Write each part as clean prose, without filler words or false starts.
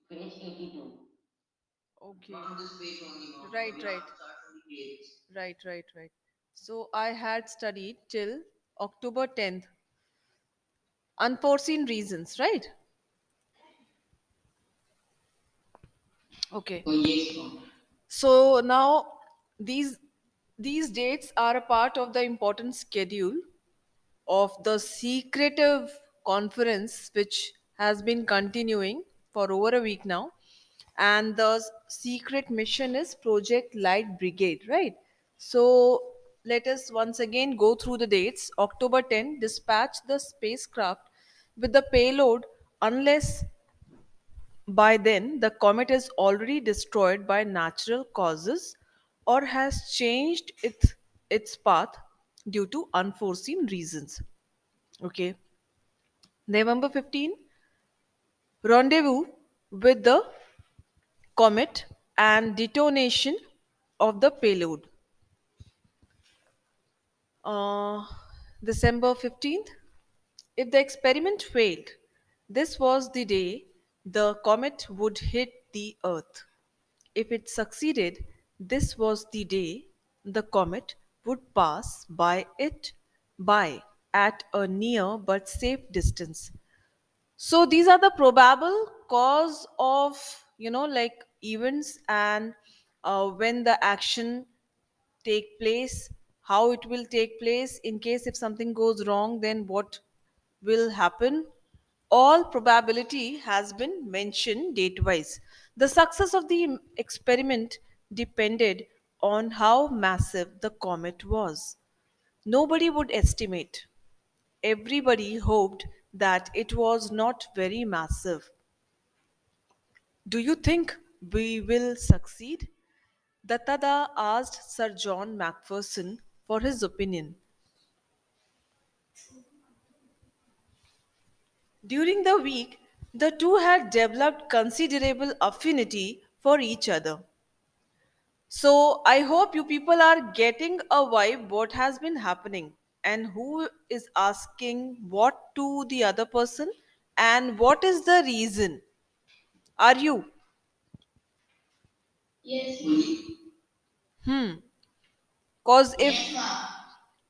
Page 82. Okay. Mom, this page only, mom. Right, We right, have to start from the page. right. So I had studied till October 10th. Unforeseen reasons, right? Okay. Oh, yes, mom. So now these these dates are a part of the important schedule of the secretive conference which has been continuing for over a week now, and the secret mission is Project Light Brigade, right? So let us once again go through the dates. October 10, dispatch the spacecraft with the payload unless by then the comet is already destroyed by natural causes or has changed its path due to unforeseen reasons. Okay. November 15, rendezvous with the comet and detonation of the payload. Uh, December 15th, if the experiment failed, this was the day the comet would hit the Earth. If it succeeded, this was the day the comet would pass by at a near but safe distance. So these are the probable cause of like events, and when the action take place, how it will take place, in case if something goes wrong, then what will happen. All probability has been mentioned date wise. The success of the experiment depended on how massive the comet was. Nobody would estimate. Everybody hoped that it was not very massive. Do you think we will succeed? Dattada asked Sir John Macpherson for his opinion. During the week, the two had developed considerable affinity for each other. So I hope you people are getting a vibe what has been happening and who is asking what to the other person and what is the reason. Are you? Yes, ma'am. Cause Yes, if ma'am.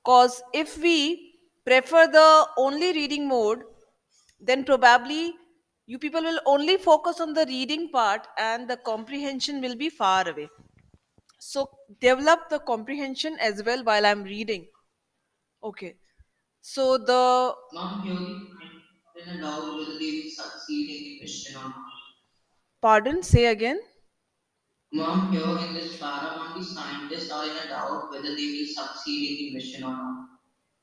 cause if we prefer the only reading mode, then probably you people will only focus on the reading part and the comprehension will be far away. So develop the comprehension as well while I'm reading. Okay. So the Mom, here the scientists are in a doubt whether they will succeed in the mission or not. pardon, say again. Mom, here in this paramount, the scientists are in a doubt whether they will succeed in the mission or not.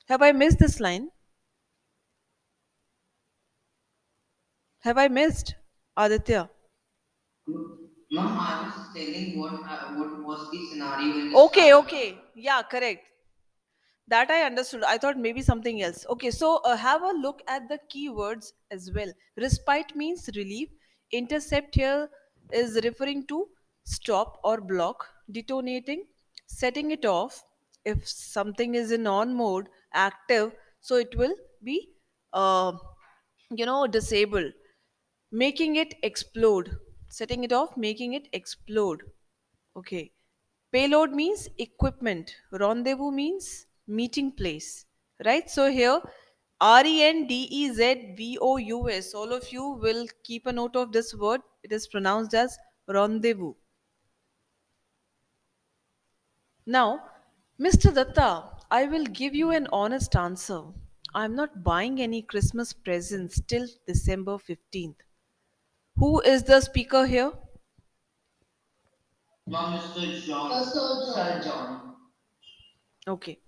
Have I missed this line? Have I missed? Aditya. Mom, I was telling what was the scenario in this Okay, paramount. okay. Yeah, correct. That I understood. I thought maybe something else. Okay, so have a look at the keywords as well. Respite means relief. Intercept here is referring to stop or block. Detonating, setting it off. If something is in on mode, active, so it will be, uh, disabled. Making it explode. Setting it off, making it explode. Okay. Payload means equipment. Rendezvous means meeting place. Right? So here, RENDEZVOUS. All of you will keep a note of this word. It is pronounced as rendezvous. Now, Mr. Datta, I will give you an honest answer. I'm not buying any Christmas presents till December 15th. Who is the speaker here? Mom, Mr. John. Sir John. Okay.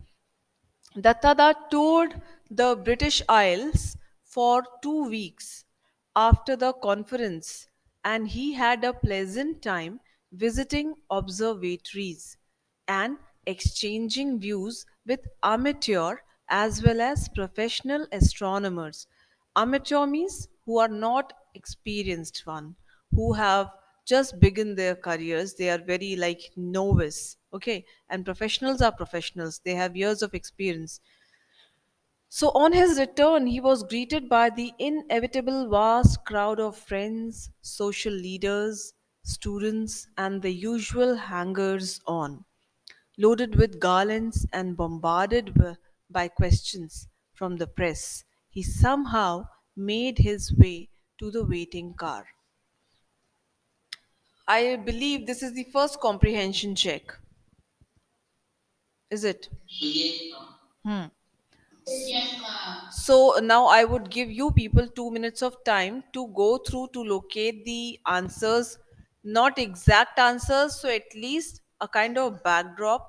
Dattada toured the British Isles for 2 weeks after the conference, and he had a pleasant time visiting observatories and exchanging views with amateur as well as professional astronomers. Amateur means who are not experienced one, who have just begun their careers. They are very like novice. Okay. And professionals are professionals. They have years of experience. So, on his return, he was greeted by the inevitable vast crowd of friends, social leaders, students, and the usual hangers on, loaded with garlands and bombarded by questions from the press. He somehow made his way to the waiting car. I believe this is the first comprehension check, is it? So yes, ma'am. Hmm. So now I would give you people 2 minutes of time to go through to locate the answers, not exact answers, so at least a kind of backdrop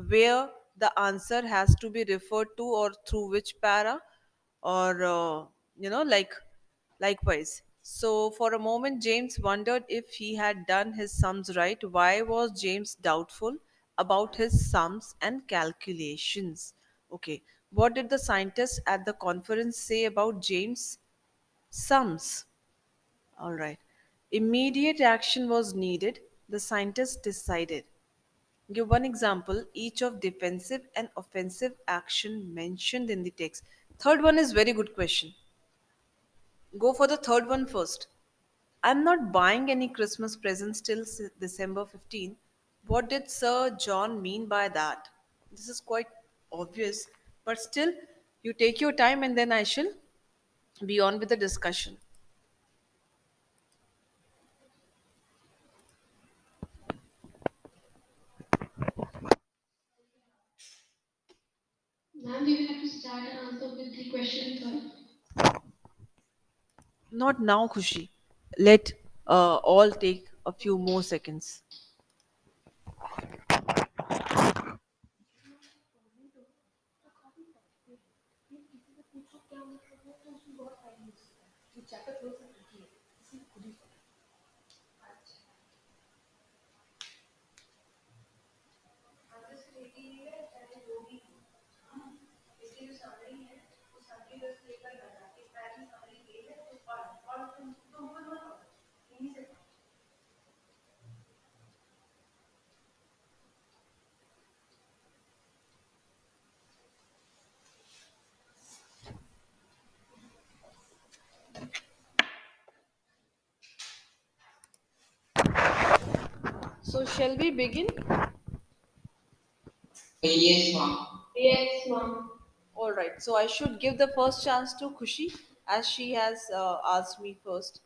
where the answer has to be referred to or through which para, or like likewise. So for a moment, James wondered if he had done his sums right. Why was James doubtful about his sums and calculations? Okay, what did the scientists at the conference say about James' sums? All right. Immediate action was needed, the scientists decided. Give one example each of defensive and offensive action mentioned in the text. Third one is very good question. Go for the third one first. I'm not buying any Christmas presents till December 15th. What did Sir John mean by that? This is quite obvious, but still, you take your time and then I shall be on with the discussion. Ma'am, we will have to start and answer with the question third. Not now, Khushi. Let all take a few more seconds. So, shall we begin? Yes, ma'am. Yes, ma'am. All right. So, I should give the first chance to Khushi as she has asked me first.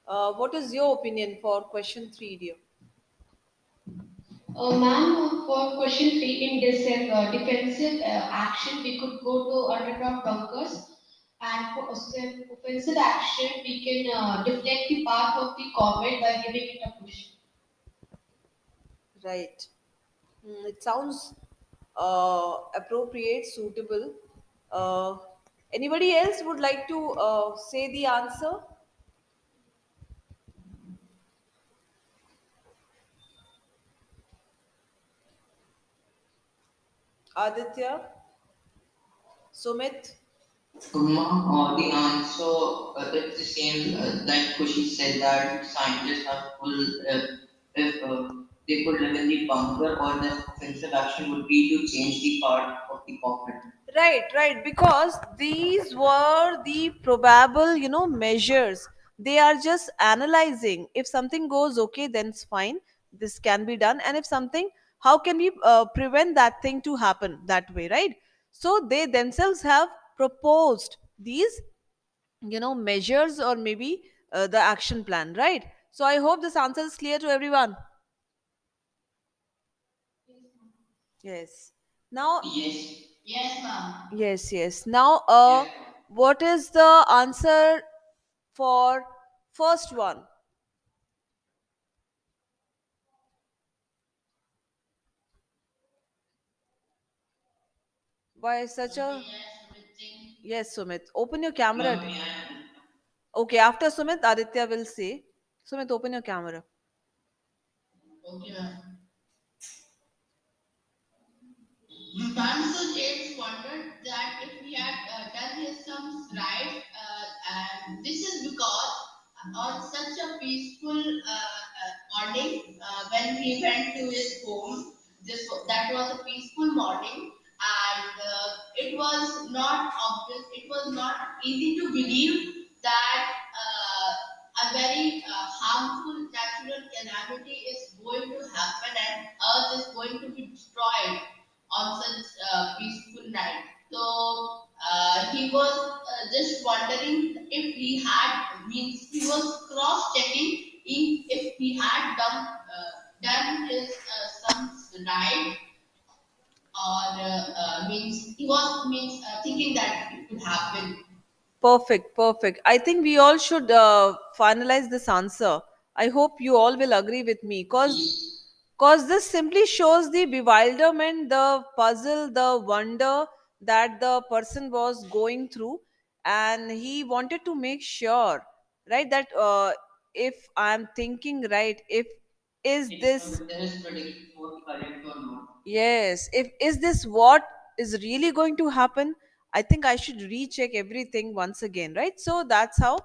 What is your opinion for question 3, dear? Ma'am, for question three, in this defensive action, we could go to underground bunkers, and for offensive action, we can deflect the path of the comet by giving it a push. Right. It sounds appropriate, suitable. Uh, Anybody else would like to say the answer? Aditya, Sumit. Ma'am, the answer it's the same like Kushi said that scientists have full if they could live in the bunker or the offensive action would be to change the part of the cockpit. Right, right. Because these were the probable, measures. They are just analyzing. If something goes okay, then it's fine. This can be done. And if something, how can we prevent that thing to happen that way, right? So they themselves have proposed these, measures or maybe the action plan, right? So I hope this answer is clear to everyone. Yes. Now, Yes, Yes, ma'am. yes, yes. Now, yes, ma'am. what is the answer for first one? Why such a yes, Sumit? Open your camera. Ma'am, may I? Okay, after Sumit, Aditya will say. Sumit, open your camera. Okay, ma'am. Ma'am, so James wondered that if he had done his sums right, and this is because on such a peaceful morning when he went to his home, that was a peaceful morning, and it was not obvious harmful natural calamity is going to happen and Earth is going to be destroyed on such a peaceful night. So he was just wondering if he had means he was cross checking if he had done his son's right or means he was means thinking that it could happen. Perfect, perfect. I think we all should finalize this answer. I hope you all will agree with me, cause this simply shows the bewilderment, the puzzle, the wonder that the person was going through, and he wanted to make sure, right, that if I'm thinking right, if is this Whether his predictions were correct or not. yes, if is this what is really going to happen, I think I should recheck everything once again, right? So that's how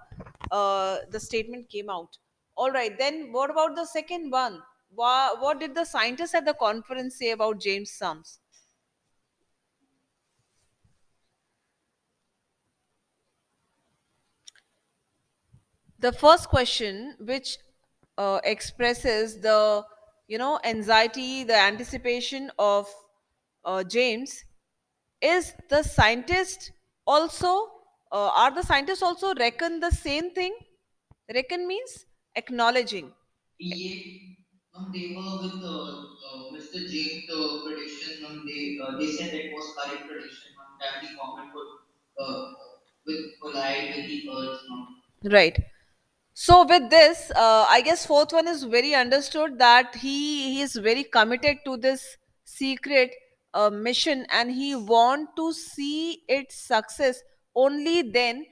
the statement came out. All right, then what about the second one? What did the scientists at the conference say about James Sums? The first question, which expresses the anxiety, the anticipation of James, is the scientist also are the scientists also reckon the same thing? Reckon means acknowledging. Yet, they were with Mr. James' prediction. They said it was correct prediction that the comet would collide with the Earth. Right. So with this, I guess fourth one is very understood that he is very committed to this secret mission, and he want to see its success. Only then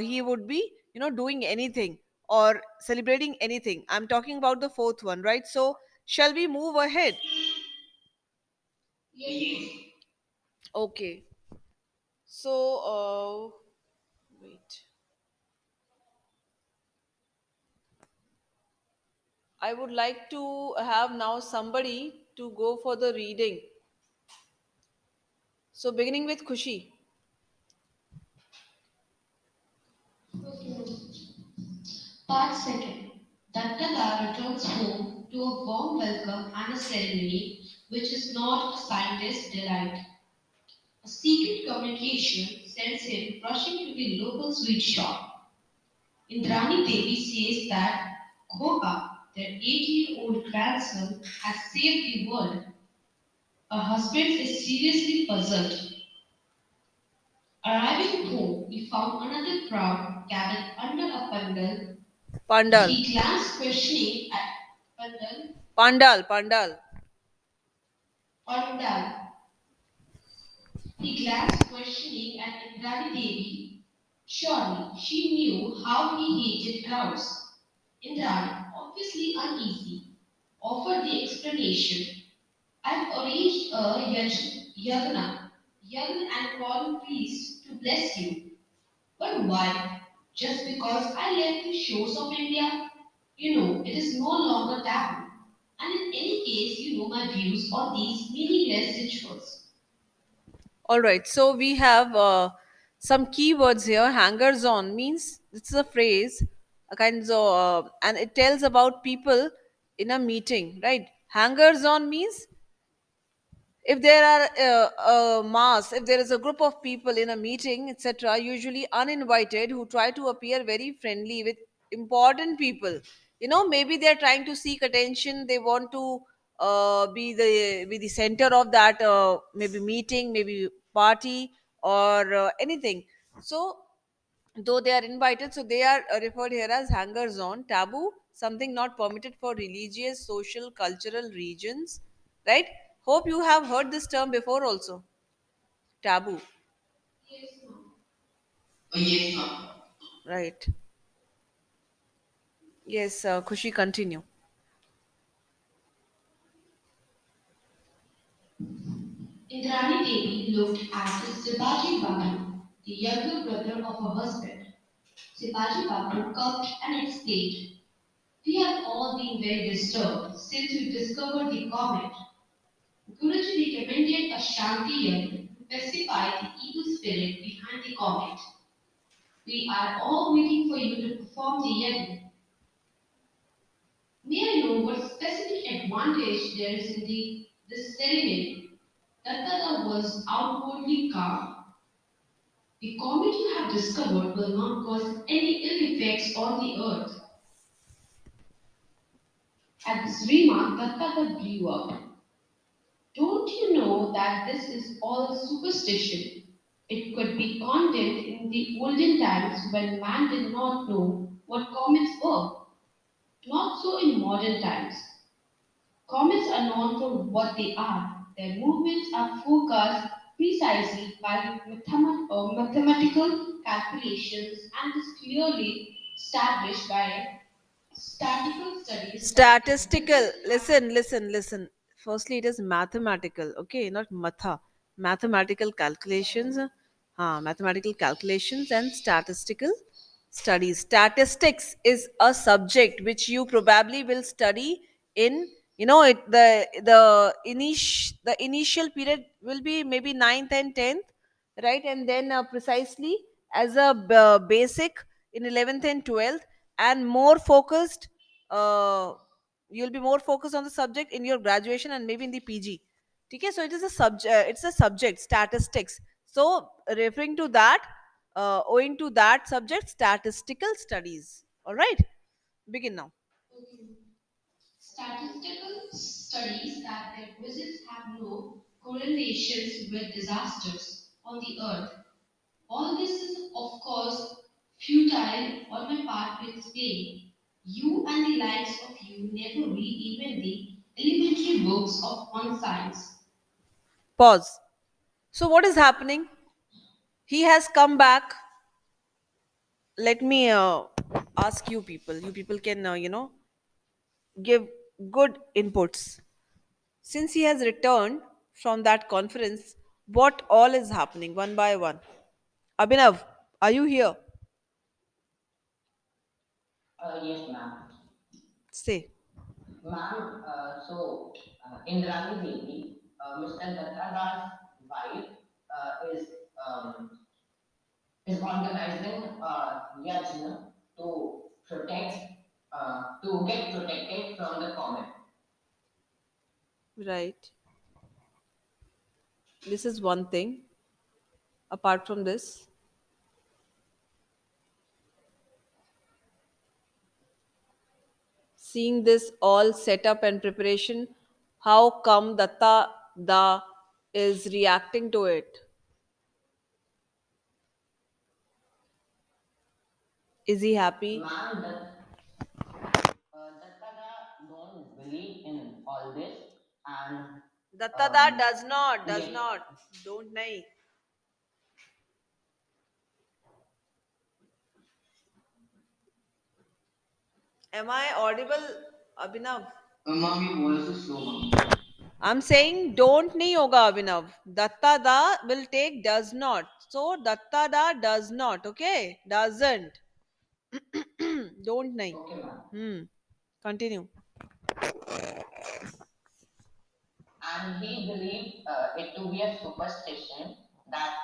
he would be doing anything or celebrating anything. I'm talking about the fourth one, right? So shall we move ahead? Yes, Yes. ma'am. Okay. So wait. I would like to have now somebody to go for the reading. So beginning with Kushi. Part second. Dattala returns home to a warm welcome and a ceremony which is not a scientist's delight. A secret communication sends him rushing to the local sweet shop. Indrani Devi says that Khoka, their 8-year-old grandson, has saved the world. Her husband is seriously puzzled. Arriving home, we found another crowd gathered under a pandal. Pandal. He glanced questioning at pandal. Pandal. Pandal. Pandal. He glanced questioning at Indrani Devi. Surely she knew how he hated crowds. Indrani, obviously uneasy, offered the explanation. I've arranged a yagna and called priests to bless you. But why? Just because I left the shores of India? It is no longer taboo. And in any case, my views on these meaningless rituals. All right. So we have some keywords here. Hangers on means this is a phrase, a kind of, and it tells about people in a meeting, right? Hangers on means if there are a mass, if there is a group of people in a meeting, etc., usually uninvited, who try to appear very friendly with important people, maybe they're trying to seek attention, they want to be the center of that maybe meeting, maybe party, or anything. So though they are invited, so they are referred here as hangers on. Taboo, something not permitted for religious, social, cultural regions, right? Hope you have heard this term before also. Taboo. Yes, ma'am. Yes, ma'am. Right. Yes, Kushi, continue. Indrani Devi looked at Sibaji Babu, the younger brother of her husband. Sibaji Babu coughed and explained, we have all been very disturbed since we discovered the comet. Guruji recommended a Shanti Yagna to pacify the evil spirit behind the comet. We are all waiting for you to perform the yagna. what specific advantage there is in this ceremony. Dattata was outwardly calm. The comet you have discovered will not cause any ill effects on the earth. At this remark, Dattata blew up. Don't you know that this is all superstition? It could be condemned in the olden times when man did not know what comets were. Not so in modern times. Comets are known for what they are. Their movements are forecast precisely by mathematical calculations and is clearly established by statistical studies that their Statistical. visit have. Listen. Firstly, it is mathematical, okay, not matha. Mathematical calculations, mathematical calculations and statistical studies. Statistics is a subject which you probably will study in, the initial period will be maybe ninth and 10th, right? And then precisely as a basic in 11th and 12th, and more focused, uh, you'll be more focused on the subject in your graduation and maybe in the PG. Okay, so it is a subject, it's a subject, statistics. So referring to that, owing to that subject, statistical studies. All right, begin now. Okay. Statistical studies that their visits have no correlations with disasters on the earth. All this is, of course, futile on my part to explain. You and the likes of you never read even the elementary books on science. Pause. So what is happening? He has come back. Let me ask you people. You people can give good inputs. Since he has returned from that conference, what all is happening one by one? Abhinav, are you here? Yes, ma'am. Say. Ma'am, Indrani Devi, Mr. Dattada's wife, is organizing yajna to to get protected from the comet. Right. This is one thing. Apart from this, seeing this all setup and preparation, how come Datta Da is reacting to it? Is he happy? Ma'am, Dattada don't believe in all this, and Datta Da um, does yes, not. Don't nahi. Am I audible, Abhinav? ma'am, your voice is slow, ma'am. I'm saying don't nahi hoga Abhinav. Datta Da will take does not. So Datta Da does not. Okay, doesn't. Don't nahi. Okay, ma'am. Continue. And he believed it to be a superstition that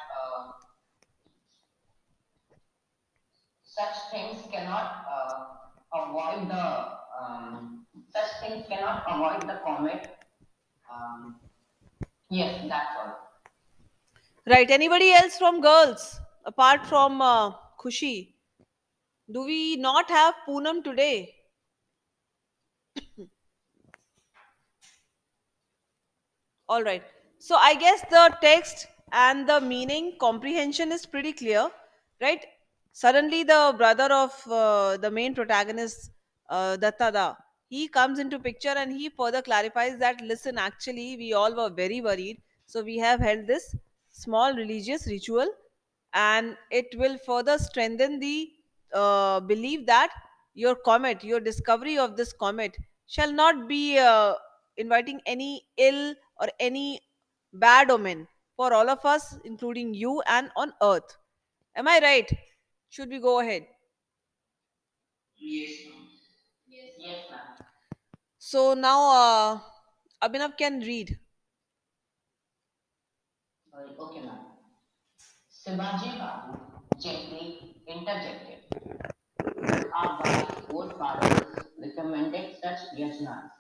such things cannot avoid such things cannot avoid the comet. Um, yes, that's all. Right. Anybody else from girls apart from Khushi? Do we not have Poonam today? All right. So I guess the text and the meaning comprehension is pretty clear, right? Suddenly, the brother of the main protagonist, Dattada, he comes into picture and he further clarifies that listen, actually, we all were very worried. So we have held this small religious ritual, and it will further strengthen the belief that your discovery of this comet, shall not be inviting any ill or any bad omen for all of us, including you and on earth. Am I right? Should we go ahead? Yes, ma'am. Yes, ma'am. So now Abhinav can read. Okay, ma'am. Shivaji Babu gently interjected. But our wise forefathers recommended such Yajnas.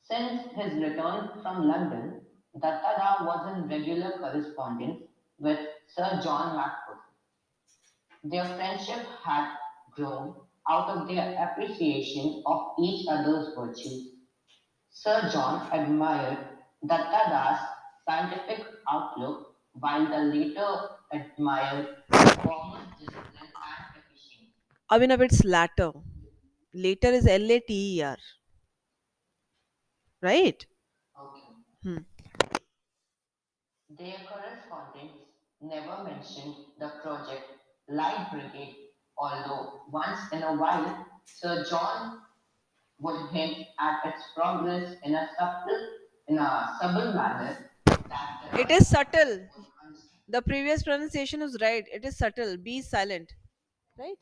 Since his return from London, Dattada was in regular correspondence with Sir John Macpherson. Their friendship had grown out of their appreciation of each other's virtues. Sir John admired Dattada's scientific outlook, while the latter admired the former's discipline and efficiency. It's latter. Later is Later, right? Okay. Hmm. Their correspondence never mentioned the project Light Brigade, although once in a while Sir John would hint at its progress in a subtle manner that the It is Dattara subtle. would understand. The previous pronunciation is right. It is subtle. Be silent. Right?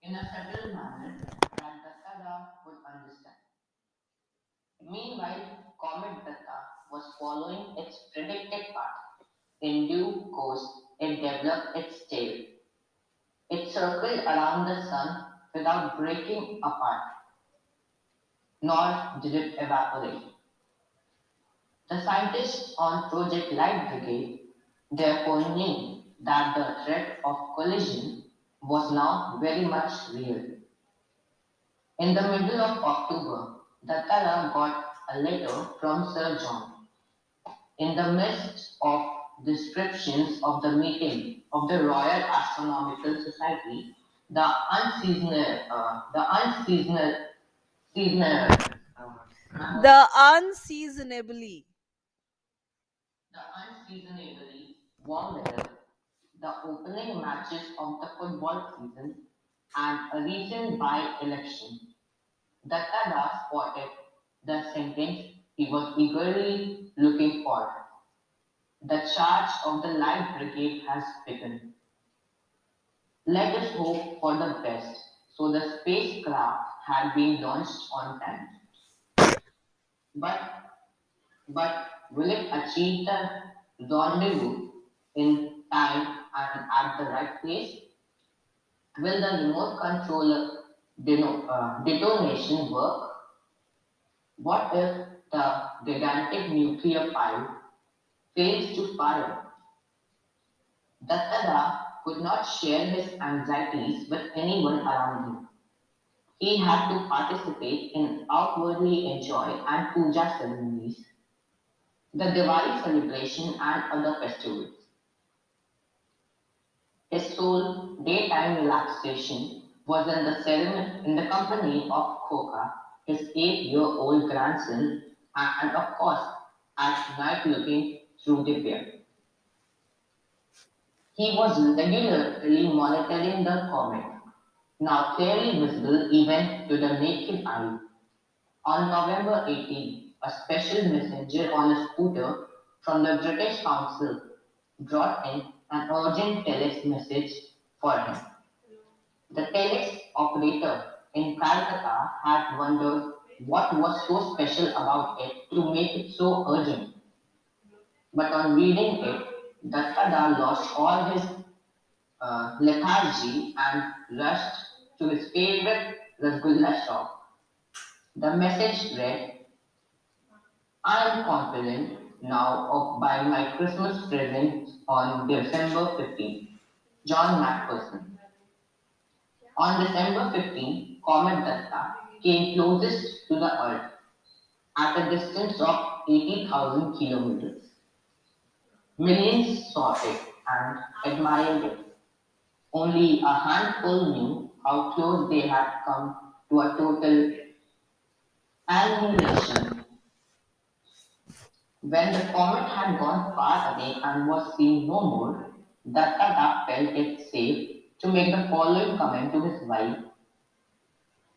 In a subtle manner that Dattara would understand. Meanwhile, Comet Datta was following its predicted path. In due course, it developed its tail. It circled around the sun without breaking apart, nor did it evaporate. The scientists on Project Light Brigade therefore knew that the threat of collision was now very much real. In the middle of October, Dattara got a letter from Sir John. In the midst of descriptions of the meeting of the Royal Astronomical Society, seasonal, uh, The unseasonably. the unseasonably warm weather, the opening matches of the football season, and a recent by-election. Dattada spotted the sentence he was eagerly looking for. The charge of the Light Brigade has begun. Let us hope for the best. So the spacecraft had been launched on time. But but will it achieve the rendezvous in time and at the right place? Will the remote controller detonation work? What if the gigantic nuclear pile fails to fire? Dattada could not share his anxieties with anyone around him. He had to participate in outwardly enjoy and puja ceremonies, the Diwali celebration and other festivals. His sole daytime relaxation was in the company of Khoka, his 8-year-old grandson, and of course, at night looking through the pier. He was regularly monitoring the comet, now clearly visible even to the naked eye. On November 18, a special messenger on a scooter from the British Council brought in an urgent telex message for him. The telex operator in Calcutta had wondered what was so special about it to make it so urgent. But on reading it, Dattada lost all his lethargy and rushed to his favorite Rasgulla shop. The message read, I am confident now of buying my Christmas present on December 15th. John Macpherson. On December 15th, Comet Datta came closest to the Earth at a distance of 80,000 kilometers. Millions saw it and admired it. Only a handful knew how close they had come to a total annihilation. When the comet had gone far away and was seen no more, Dattata felt it safe to make the following comment to his wife.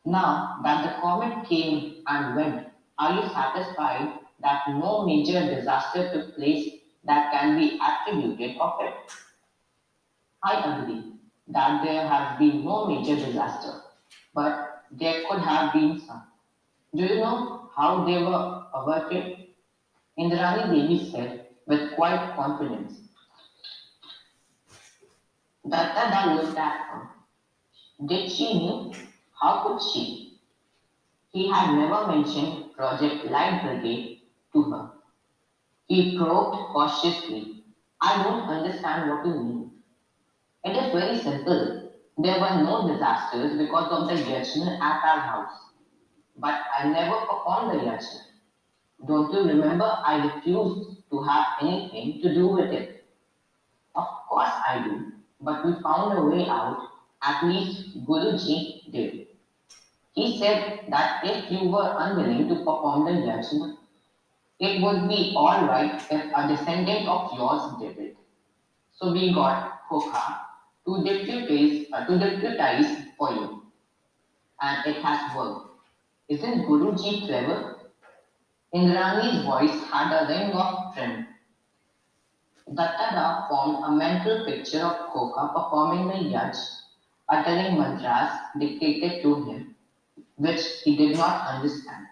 Now that the comet came and went, are you satisfied that no major disaster took place that can be attributed of it? I agree that there has been no major disaster, but there could have been some. Do you know how they were averted? Indrani Devi said with quiet confidence. Datta looked at her. Did she know? How could she? He had never mentioned Project Light Brigade to her. He probed cautiously. I don't understand what you mean. It is very simple. There were no disasters because of the yajna at our house. But I never performed the yajna. Don't you remember I refused to have anything to do with it? Of course I do. But we found a way out. At least Guruji did. He said that if you were unwilling to perform the yajna, it would be alright if a descendant of yours did it. So we got Kokha to deputize for you, and it has worked. Isn't Guruji clever? Indrani's voice had a ring of triumph. Dattada formed a mental picture of Kokha performing the yaj, uttering mantras dictated to him, which he did not understand.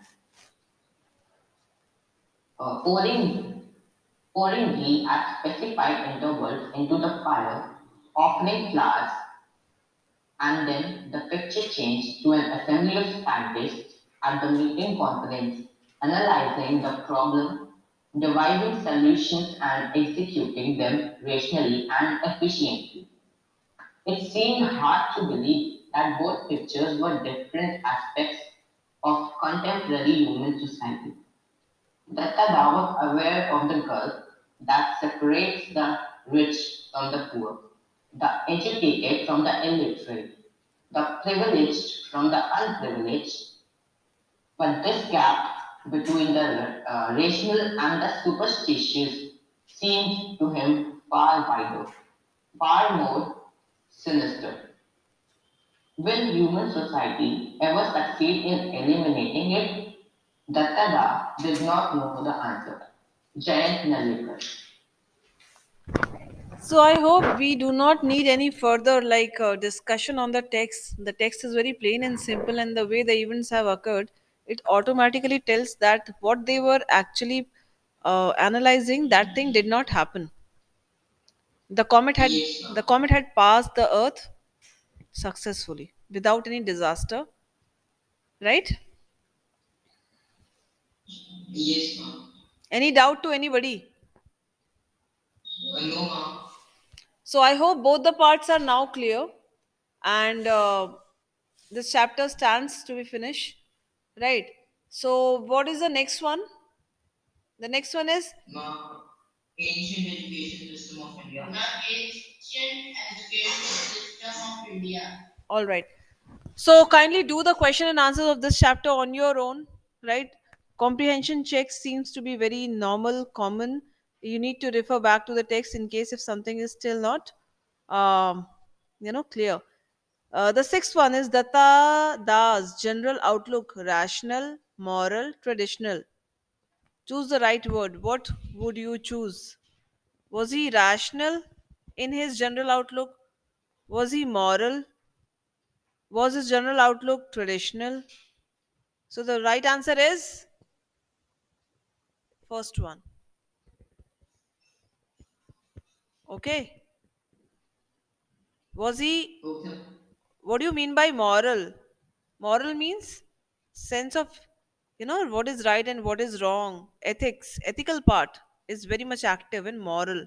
Pouring ghee at specified intervals into the fire, offering flowers, and then the picture changed to an assembly of scientists at the meeting conference, analyzing the problem, devising solutions, and executing them rationally and efficiently. It seemed hard to believe that both pictures were different aspects of contemporary human society. Datta was aware of the gulf that separates the rich from the poor, the educated from the illiterate, the privileged from the unprivileged, but this gap between the rational and the superstitious seemed to him far wider, far more sinister. Will human society ever succeed in eliminating it? Dattada did not know the answer. Jayant Nalekar. So I hope we do not need any further discussion on the text. The text is very plain and simple, and the way the events have occurred, it automatically tells that what they were actually analyzing, that thing did not happen. The comet had Yes, the ma'am. comet had passed the Earth successfully without any disaster, right? Yes, ma'am. Any doubt to anybody? No, ma'am. So I hope both the parts are now clear, and this chapter stands to be finished, right? So what is the next one? The next one is Ma'am, ancient education system of India. The ancient education system of India. all right. So kindly do the question and answers of this chapter on your own, right? Comprehension checks seems to be very normal, common. You need to refer back to the text in case if something is still not, um, clear. The sixth one is Datta Das general outlook: rational, moral, traditional. Choose the right word. What would you choose? Was he rational in his general outlook? Was he moral? Was his general outlook traditional? So the right answer is first one. Okay. Was he, Okay. what do you mean by moral? Moral means sense of, what is right and what is wrong. Ethics, ethical part is very much active in moral.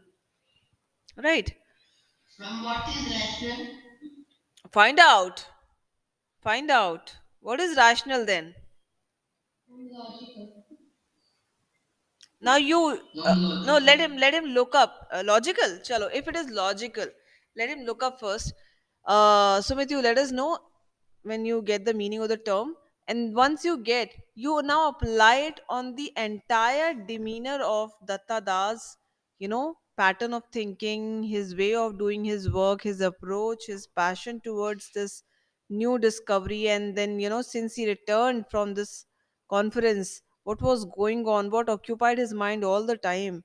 Right. From what is rational? Find out. Find out. What is rational then? Logical. Now you no, Non-logical. let him look up logical. Chalo, if it is logical, let him look up first. Sumit, you let us know when you get the meaning of the term, and once you get, you now apply it on the entire demeanor of Datta Das, pattern of thinking, his way of doing his work, his approach, his passion towards this new discovery. And then, since he returned from this conference, what was going on, what occupied his mind all the time.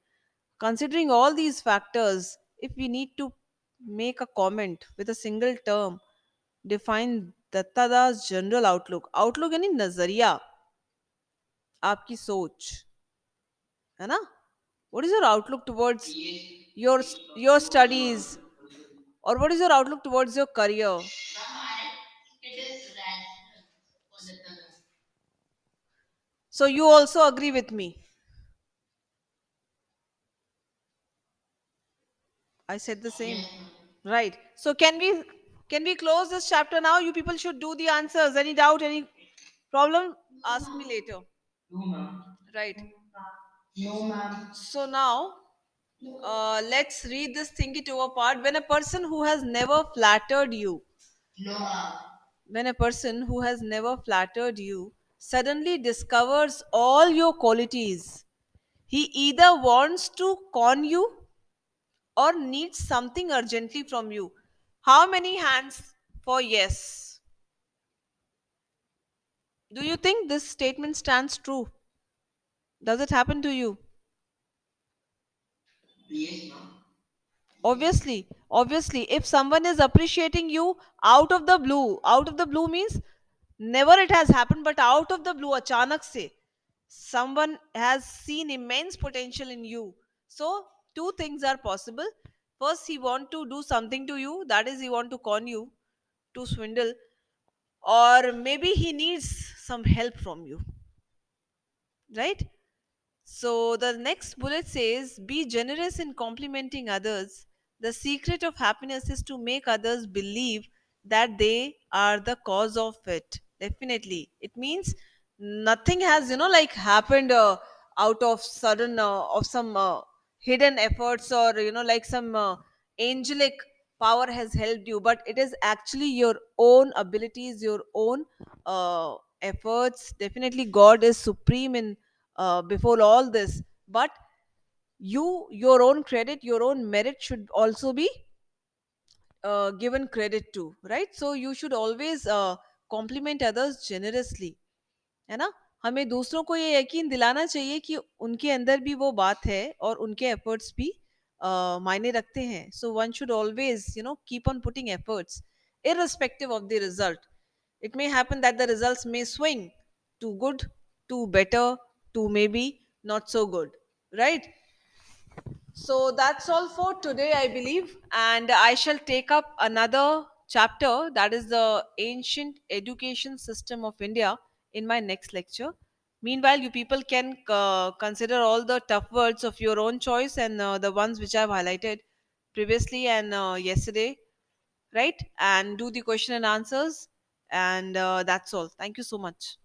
Considering all these factors, if we need to make a comment with a single term, define दत्तादास general outlook यानी नजरिया, आपकी सोच, है ना? What is your outlook towards Yes, your your what is your studies, or what is your outlook towards your career? From I, it is rational for the color. So you also agree with me? I said the same. Yes, ma'am. Right. So can we close this chapter now? You people should do the answers. Any doubt, any problem? Ask me later. No, ma'am. Right. No, ma'am. So now let's read this thingy to a part. When a person who has never flattered you, No, ma'am. when a person who has never flattered you suddenly discovers all your qualities, he either wants to con you or needs something urgently from you. How many hands for yes? Do you think this statement stands true? Does it happen to you? Yes, ma'am. Obviously, if someone is appreciating you out of the blue means never it has happened, but out of the blue, achanak se, someone has seen immense potential in you. So, two things are possible. First, he want to do something to you, that is, he want to con you, to swindle, or maybe he needs some help from you, right? So the next bullet says, be generous in complimenting others. The secret of happiness is to make others believe that they are the cause of it. Definitely. It means nothing has, like happened out of sudden, of some hidden efforts, or, like some angelic power has helped you, but it is actually your own abilities, your own efforts. Definitely, God is supreme in before all this, but your own credit, your own merit should also be given credit to, right? So you should always compliment others generously, है ना? हमें दूसरों को ये यकीन दिलाना चाहिए कि उनके अंदर भी वो बात है और उनके एफर्ट्स भी मायने रखते हैं. So one should always, keep on putting efforts irrespective of the result. It may happen that the results may swing to good, to better, to maybe not so good, right? So that's all for today, I believe. And I shall take up another chapter, that is the ancient education system of India, in my next lecture. Meanwhile, you people can consider all the tough words of your own choice and the ones which I've highlighted previously and yesterday, right? And do the question and answers. And that's all. Thank you so much.